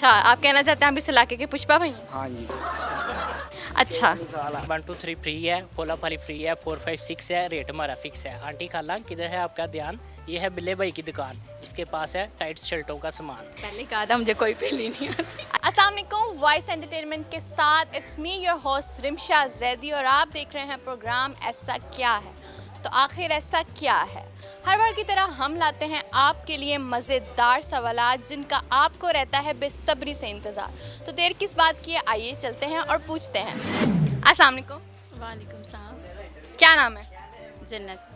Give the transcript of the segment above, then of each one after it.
अच्छा, आप कहना चाहते हैं आप इस इलाके के पुष्पा भाई हैं? हाँ जी। अच्छा, 1 2 3 फ्री है, पोला पाली फ्री है, 4 5 6 है, रेट हमारा फिक्स है। आंटी खाला किधर है आपका ध्यान? ये है बिल्ले भाई की दुकान जिसके पास है टाइट शर्टों का सामान। पहले कहा था मुझे कोई पहली नहीं आती। अस्सलाम वालेकुम, वॉइस एंटरटेनमेंट के साथ it's me your host Rimsha Zaidi और आप देख रहे हैं प्रोग्राम ऐसा क्या है। तो आखिर ऐसा क्या है? हर बार की तरह हम लाते हैं आपके लिए मज़ेदार सवालात जिनका आपको रहता है बेसब्री से इंतज़ार। तो देर किस बात की है, आइए चलते हैं और पूछते हैं। अस्सलाम वालेकुम। वालेकुम सलाम। क्या नाम है? जन्नत।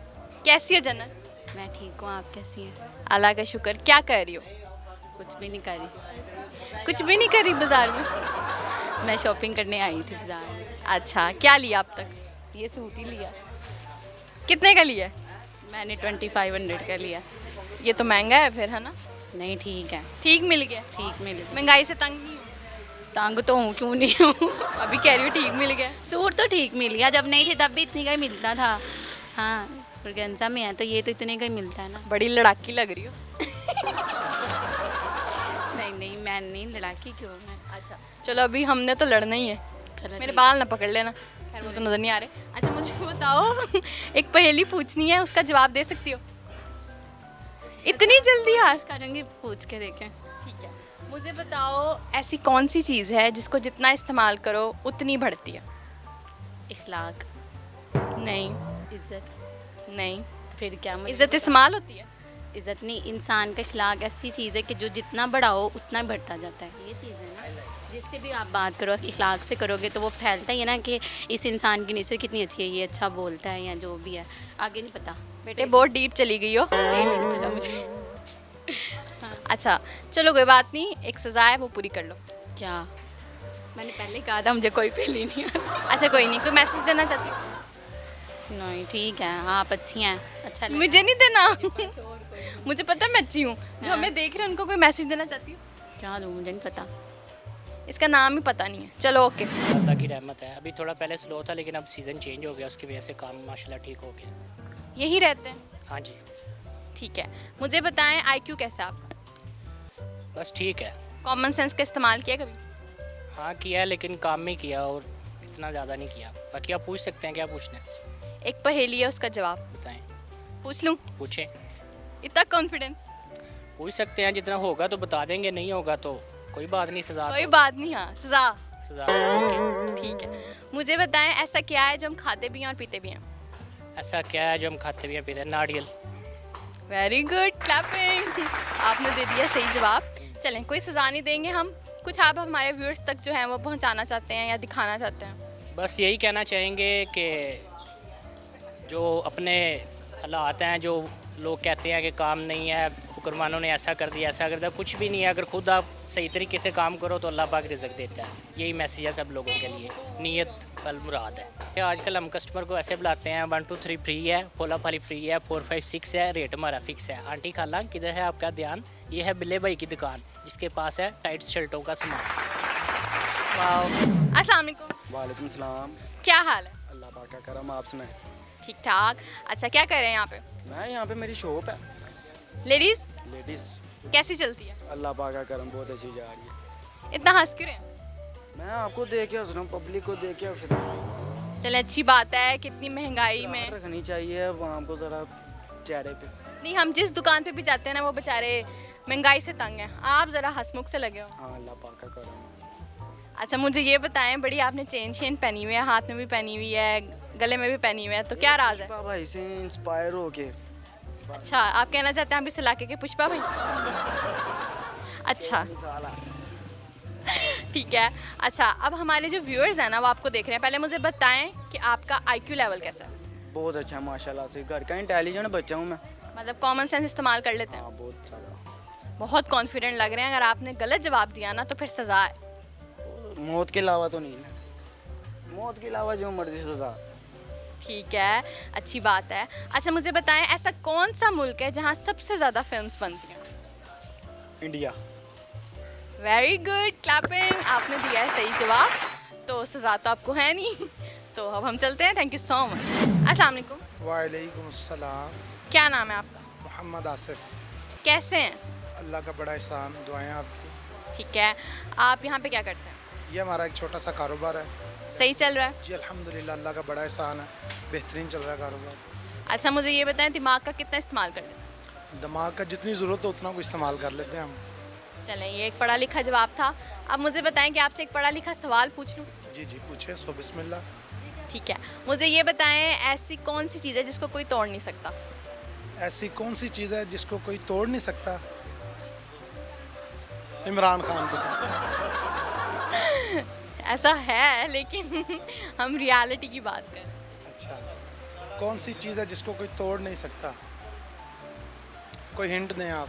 कैसी हो जन्नत? मैं ठीक हूँ, आप कैसी हैं? अल्लाह का शुक्र। क्या कर रही हो? कुछ भी नहीं करी। कुछ भी नहीं कर रही बाजार में? मैं शॉपिंग करने आई थी बाजार में। अच्छा, क्या लिया अब तक? ये सूट ही लिया। कितने का लिया? मैंने 2500 का लिया। ये तो महंगा है फिर, है ना? नहीं ठीक है, ठीक मिल गया? ठीक मिल गया। महंगाई से तंग नहीं हो? तंग तो हूँ, क्यों नहीं हूँ। अभी कह रही हो ठीक मिल गया। सूट तो ठीक मिल गया, जब नहीं थी तब भी इतने का ही मिलता था। हाँ, ऑर्गेन्जा में है तो ये तो इतने का ही मिलता है ना। बड़ी लड़ाकी लग रही हो। नहीं नहीं, मैं नहीं, लड़ाकी क्यों मैं। अच्छा चलो, अभी हमने तो लड़ना ही है। चलो मेरे ठीक। बाल ना पकड़ लेना। खैर वो तो नज़र नहीं आ रहे। अच्छा मुझे बताओ एक पहेली पूछनी है, उसका जवाब दे सकती हो? इतनी जल्दी आज? कोशिश करूँगी, पूछ के देखें। ठीक है, मुझे बताओ ऐसी कौन सी चीज़ है जिसको जितना इस्तेमाल करो उतनी बढ़ती है? इखलाक। नहीं। इज्जत। नहीं। फिर क्या? मुझे इज्जत इस्तेमाल होती है? इज़्ज़त नहीं, इंसान का अखलाक ऐसी चीज़ है कि जो जितना बढ़ाओ उतना बढ़ता जाता है। ये चीज़ है ना, जिससे भी आप बात करो अखलाक से करोगे तो वो फैलता ही है ना कि इस इंसान की नेचर कितनी अच्छी है, ये अच्छा बोलता है या जो भी है। आगे नहीं पता बेटे, बहुत डीप चली गई हो। नहीं पता मुझे। अच्छा चलो कोई बात नहीं, एक सज़ा है वो पूरी कर लो। क्या? मैंने पहले कहा था मुझे कोई पहली नहीं आती। अच्छा कोई नहीं, कोई मैसेज देना चाहती हो? नहीं ठीक है, आप अच्छी हैं, अच्छा लगा। मुझे नहीं देना। मुझे पता है मैं अच्छी हूँ। जो हाँ। हमें देख रहे हैं उनको कोई मैसेज देना चाहती हूँ? क्या दूँ, मुझे नहीं पता। इसका नाम ही पता नहीं है। चलो ओके। अल्लाह की रहमत है। अभी थोड़ा पहले स्लो था लेकिन अब सीज़न चेंज हो गया, उसकी वजह से काम माशाल्लाह ठीक हो गया। यही रहते हैं? हाँ जी, ठीक है, मुझे बताएं आईक्यू कैसा है आपका? बस ठीक है। कॉमन सेंस का इस्तेमाल किया कभी? हाँ किया है लेकिन काम में किया और इतना ज़्यादा नहीं किया। बाकी आप पूछ सकते हैं, क्या पूछना है एक पहेली है, उसका जवाब बताएं। पूछ लूँ? पूछें, इतना कॉन्फिडेंस? पूछ सकते हैं, जितना होगा तो बता देंगे, नहीं होगा तो कोई बात नहीं, सज़ा कोई तो बात नहीं। हाँ सजा। सज़ा तो ठीक है, मुझे बताएं ऐसा क्या है जो हम खाते भी हैं और पीते भी हैं? ऐसा क्या है जो हम खाते भी हैं पीते हैं? नारियल। Very good, clapping. आपने दे दिया सही जवाब। चलें, कोई सजा नहीं देंगे हम। कुछ आप हमारे व्यूअर्स तक जो है वो पहुंचाना चाहते हैं या दिखाना चाहते हैं? बस यही कहना चाहेंगे कि जो अपने हालात हैं, जो लोग कहते हैं कि काम नहीं है, हुक्मरानों ने ऐसा कर दिया ऐसा कर दिया, कुछ भी नहीं है। अगर खुद आप सही तरीके से काम करो तो अल्लाह पाक रिज़्क देता है। यही मैसेज है सब लोगों के लिए, नीयत वल मुराद है। आजकल हम कस्टमर को ऐसे बुलाते हैं, 1 2 3 फ्री है, पोला पाली फ्री है, 4 5 6 है, रेट हमारा फिक्स है। आंटी खाला किधर है आपका ध्यान? ये है बिल्ले भाई की दुकान जिसके पास है टाइट शर्टों का सामान। वाओ। अस्सलाम वालेकुम। वालेकुम सलाम। क्या हाल है? अल्लाह पाक का करम, आप सुनाएं। ठीक ठाक। अच्छा क्या कर रहे हैं यहाँ पे? मैं यहाँ पे, मेरी शॉप है लेडीज लेडीज़। कैसी चलती है? अल्लाह पाक का करम, बहुत अच्छी जा रही है। इतना हंस क्यों रहे हैं? मैं आपको देख के हंस रहा हूँ, पब्लिक को देख के हंस रहा हूँ। चले अच्छी बात है, कितनी महंगाई में। रखनी चाहिए वहाँ को ज़रा चेहरे पे। नहीं, हम जिस दुकान पे भी जाते हैं ना वो बेचारे महंगाई से तंग हैं। आप ज़रा हंसमुख से लगे हो। हाँ अल्लाह पाक का करम है। अच्छा मुझे ये बताएं, बड़ी आपने चेन शेन पहनी हुई है, हाथ में भी पहनी हुई है, गले में भी पहनी हुई है, तो क्या राज है? पुष्पा भाई से इंस्पायर हो के। अच्छा, आप कहना चाहते हैं आप इस इलाके के पुष्पा भाई? अच्छा ठीक है। अच्छा, अब हमारे जो व्यूअर्स हैं ना वो आपको देख रहे हैं, पहले मुझे बताएं कि आपका आईक्यू लेवल कैसा है? बहुत अच्छा है माशाल्लाह से, घर का इंटेलिजेंट बच्चा हूँ मैं। मतलब कॉमन सेंस इस्तेमाल कर लेते हैं? हाँ बहुत ज़्यादा। बहुत कॉन्फिडेंट लग रहे हैं। अगर आपने गलत जवाब दिया ना तो फिर सज़ा है। मौत के अलावा तो नहीं ना, मौत के अलावा जो मर्जी सजा। ठीक है, अच्छी बात है। अच्छा मुझे बताएं ऐसा कौन सा मुल्क है जहाँ सबसे ज़्यादा फिल्म्स बनती हैं? इंडिया। Very good, clapping. आपने दिया है सही जवाब, तो सज़ा तो आपको है नहीं। तो अब हम चलते हैं। Thank you so much. अस्सलाम वालेकुम। वालेकुम अस्सलाम। क्या नाम है आपका? मोहम्मद आसिफ। कैसे हैं? अल्लाह का बड़ा एहसान, दुआएं आपकी। ठीक है, आप यहाँ पे क्या करते हैं? ये हमारा एक छोटा सा कारोबार है। सही चल रहा है? जी अल्हम्दुलिल्लाह, अल्लाह का बड़ा एहसान है, बेहतरीन चल रहा है कारोबार। अच्छा, मुझे ये बताएं दिमाग का कितना इस्तेमाल कर लेते हैं? दिमाग का जितनी ज़रूरत हो उतना को इस्तेमाल कर लेते हैं हम। चलें, ये एक पढ़ा लिखा जवाब था। अब मुझे बताएं कि आपसे एक पढ़ा लिखा सवाल पूछ लूँ? जी जी पूछे, सो बिस्मिल्लाह। ठीक है, मुझे ये बताएं ऐसी कौन सी चीज़ है जिसको कोई तोड़ नहीं सकता? ऐसी कौन सी चीज़ है जिसको कोई तोड़ नहीं सकता? इमरान खान को। ऐसा है, लेकिन हम रियलिटी की बात कर रहे हैं। अच्छा, कौन सी चीज़ है जिसको कोई तोड़ नहीं सकता? कोई हिंट दें आप।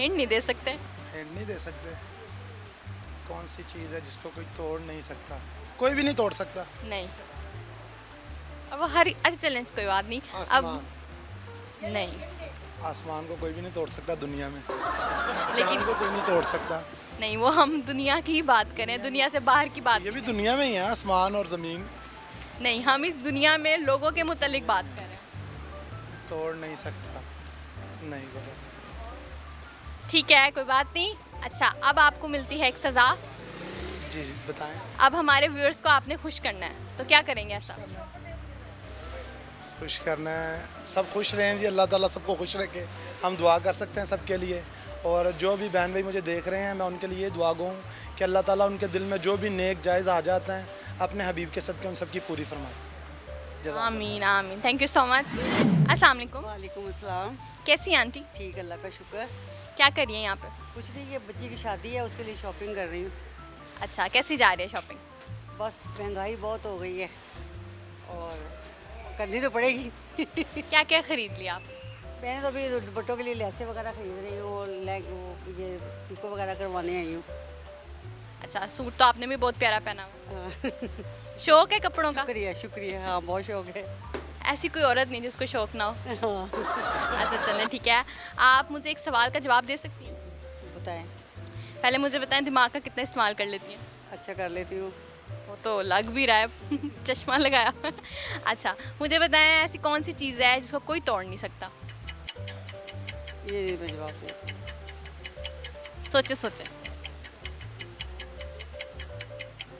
हिंट नहीं दे सकते? हिंट नहीं दे सकते। कौन सी चीज़ है जिसको कोई तोड़ नहीं सकता? कोई भी नहीं तोड़ सकता। नहीं। अब वो हर अच्छा चैलेंज कोई बात नहीं। अब आसमान। नहीं, आसमान को कोई भी नहीं तोड़ सकता दुनिया में। लेकिन चांद को कोई नहीं तोड़ सकता। नहीं, वो हम दुनिया की ही बात करें, दुनिया से बाहर की बात ये भी नहीं। दुनिया में ही है, आसमान और ज़मीन। नहीं, हम इस दुनिया में लोगों के मुतालिक बात कर रहे हैं। तोड़ नहीं सकता। नहीं पता। ठीक है, कोई बात नहीं। अच्छा, अब आपको मिलती है एक सज़ा। जी जी बताएं। अब हमारे व्यूअर्स को आपने खुश करना है, तो क्या करेंगे ऐसा? खुश करना है, सब खुश रहें जी, अल्लाह ताला सबको खुश रखे। हम दुआ कर सकते हैं सबके लिए, और जो भी बहन भाई मुझे देख रहे हैं मैं उनके लिए दुआ गो हूँ कि अल्लाह ताला उनके दिल में जो भी नेक जायज़ आ जाता है अपने हबीब के सदक़े उन सबकी पूरी फरमाए। आमीन आमीन, थैंक यू सो मच। अस्सलाम वालेकुम। वालेकुम अस्सलाम। कैसी हैं आंटी? ठीक, अल्लाह का शुक्र। क्या कर रही हैं यहाँ पे? कुछ नहीं, ये बच्ची की शादी है, उसके लिए शॉपिंग कर रही हूँ। अच्छा, कैसी जा रही है शॉपिंग? बस महंगाई बहुत हो गई है और करनी तो पड़ेगी। क्या क्या खरीद लिया आप? मैंने तो अभी दुपट्टों के लिए लैसे वगैरह खरीद रही हूँ और वो ये पिको वगैरह करवाने आई हूँ। अच्छा, सूट तो आपने भी बहुत प्यारा पहना हुआ हाँ। है। शौक है कपड़ों का? शुक्रिया शुक्रिया, हाँ बहुत शौक है। ऐसी कोई औरत नहीं जिसको शौक ना हो। हाँ अच्छा चलें, ठीक है। आप मुझे एक सवाल का जवाब दे सकती हैं? बताएं। पहले मुझे बताएं दिमाग का कितना इस्तेमाल कर लेती हैं? अच्छा कर लेती हूँ। वो तो लग भी रहा है। चश्मा लगाया। अच्छा, मुझे बताएं ऐसी कौन सी चीज़ है जिसको कोई तोड़ नहीं सकता? ये नहीं मैं जवाब दूँ। सोचे सोचे।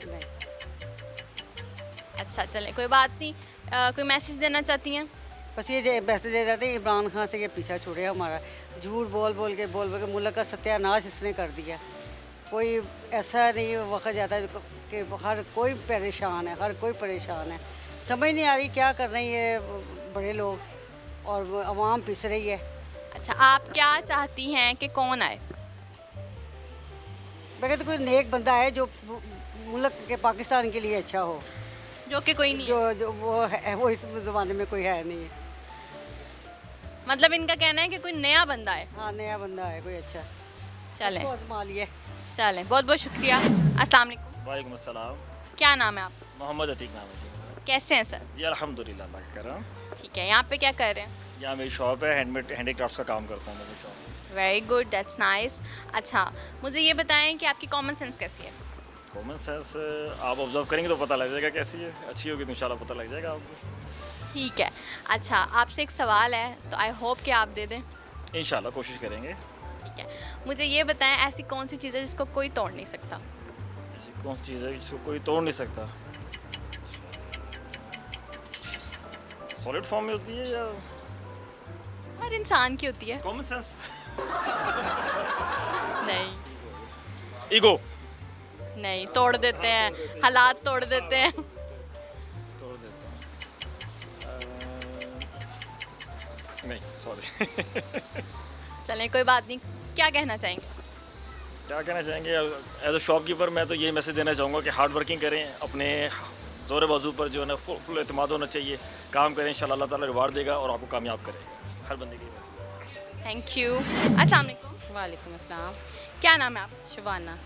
नहीं। अच्छा चलें, कोई बात नहीं। कोई मैसेज देना चाहती हैं? बस ये मैसेज दे जाते हैं, इमरान खान से ये पीछा छोड़े हमारा। झूठ बोल बोल के मुल्क का सत्यानाश इसने कर दिया। कोई ऐसा नहीं वक्त जाता है कि हर कोई परेशान है, हर कोई परेशान है। समझ नहीं आ रही क्या कर रहे हैं ये बड़े लोग और आवाम पिस रही है। अच्छा, आप क्या चाहती हैं कि कौन आए? मैं कहती कोई नेक बंदा है जो मुल्क के पाकिस्तान के लिए अच्छा हो, जो कि कोई नहीं है। जो वो है, वो इस ज़माने में कोई है नहीं है। मतलब इनका कहना है कि कोई नया बंदा है। हाँ नया बंदा है कोई अच्छा। चलें सबको आजमा लिए। चलें, बहुत बहुत शुक्रिया। अस्सलाम वालेकुम। वालेकुम अस्सलाम। क्या नाम है आप? मोहम्मद अतीक नाम है जी। कैसे हैं सर? जी अल्हम्दुलिल्लाह, अल्लाह का करम। ठीक है, यहाँ पे क्या कर रहे हैं? यहाँ मेरी शॉप है, हैंडीक्राफ्ट्स का काम करता हूँ मैं मेरी shop. Very good, that's nice. अच्छा, मुझे ये बताएं कि आपकी कॉमन सेंस कैसी है? कॉमन सेंस आप ऑब्जर्व करेंगे तो पता लग जाएगा कैसी है। अच्छी होगी तो इंशाल्लाह पता लग जाएगा आपको। ठीक है। अच्छा, आपसे एक सवाल है, तो आई होप कि आप दे दें। इंशाल्लाह कोशिश करेंगे। ठीक है, मुझे ये बताएं ऐसी कौन सी चीज़ है जिसको कोई तोड़ नहीं सकता? ऐसी कौन सी चीज़ है जिसको कोई तोड़ नहीं सकता? सॉलिड फॉर्म में होती है या हर इंसान की होती है। Common sense? नहीं ईगो। नहीं, तोड़ देते हैं, हालात तोड़ देते हैं। तोड़ देता हूँ। नहीं सॉरी। चलें, कोई बात नहीं। क्या कहना चाहेंगे? क्या कहना चाहेंगे? एज अ शॉपकीपर मैं तो यही मैसेज देना चाहूँगा कि हार्ड वर्किंग करें, अपने ज़ोर बाजू पर जो है ना फुल एतमाद होना चाहिए। काम करें, इंशाल्लाह अल्लाह ताला रिवार्ड देगा और आपको कामयाब करेगा। हर बंदे की थैंक यू। अस्सलाम वालेकुम। वालेकुम अस्सलाम। क्या नाम है आप? शुबाना।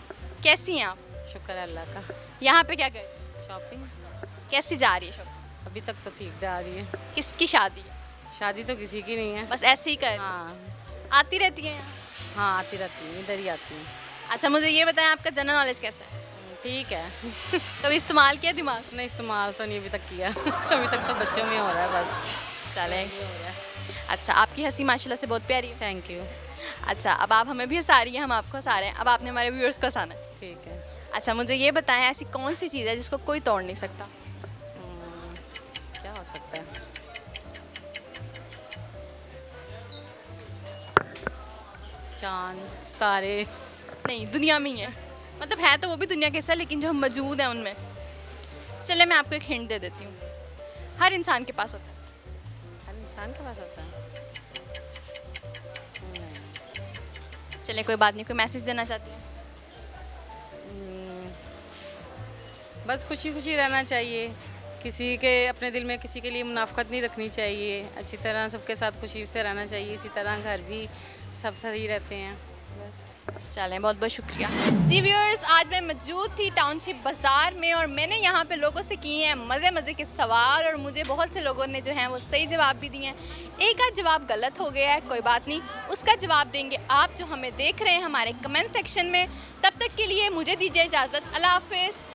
कैसी हैं आप? शुक्र अल्लाह का। यहाँ पे क्या कर रही हैं? शॉपिंग कैसी जा रही है शॉपिंग? अभी तक तो ठीक जा रही है। किसकी शादी है? शादी तो किसी की नहीं है। बस ऐसे ही कर रही हाँ हैं? आती रहती हैं यहाँ? हाँ आती रहती है, इधर ही आती है। अच्छा, मुझे ये बताएं आपका जनरल नॉलेज कैसा है? ठीक है। कभी इस्तेमाल किया दिमाग? नहीं इस्तेमाल तो नहीं अभी तक किया। अभी तक तो बच्चों में हो रहा है बस। चलें। हो रहा है। अच्छा, आपकी हंसी माशाल्लाह से बहुत प्यारी है। Thank you. अच्छा, अब आप हमें भी हंसा रही हैं, हम आपको हंसा रहे हैं, अब आपने हमारे व्यूअर्स को हंसाना है। ठीक है। अच्छा, मुझे ये बताएं ऐसी कौन सी चीज़ है जिसको कोई तोड़ नहीं सकता? क्या हो सकता है? चांद, सितारे। नहीं, दुनिया में ही है, मतलब है तो वो भी दुनिया के हिस्सा, लेकिन जो हम मौजूद हैं उनमें। चलिए मैं आपको एक हिंट दे देती हूँ, हर इंसान के पास होता है। हर इंसान के पास होता है। चलिए कोई बात नहीं, कोई मैसेज देना चाहती हैं? बस खुशी खुशी रहना चाहिए, किसी के अपने दिल में किसी के लिए मुनाफकत नहीं रखनी चाहिए, अच्छी तरह सबके साथ खुशी से रहना चाहिए, इसी तरह घर भी सब सही रहते हैं। बस। चलें, बहुत बहुत शुक्रिया। जी व्यूअर्स, आज मैं मौजूद थी टाउनशिप बाज़ार में और मैंने यहाँ पे लोगों से किए हैं मज़े मज़े के सवाल और मुझे बहुत से लोगों ने जो हैं वो सही जवाब भी दिए हैं। एक आध जवाब गलत हो गया है, कोई बात नहीं, उसका जवाब देंगे आप जो हमें देख रहे हैं हमारे कमेंट सेक्शन में। तब तक के लिए मुझे दीजिए इजाज़त। अल्लाह हाफ़िज़।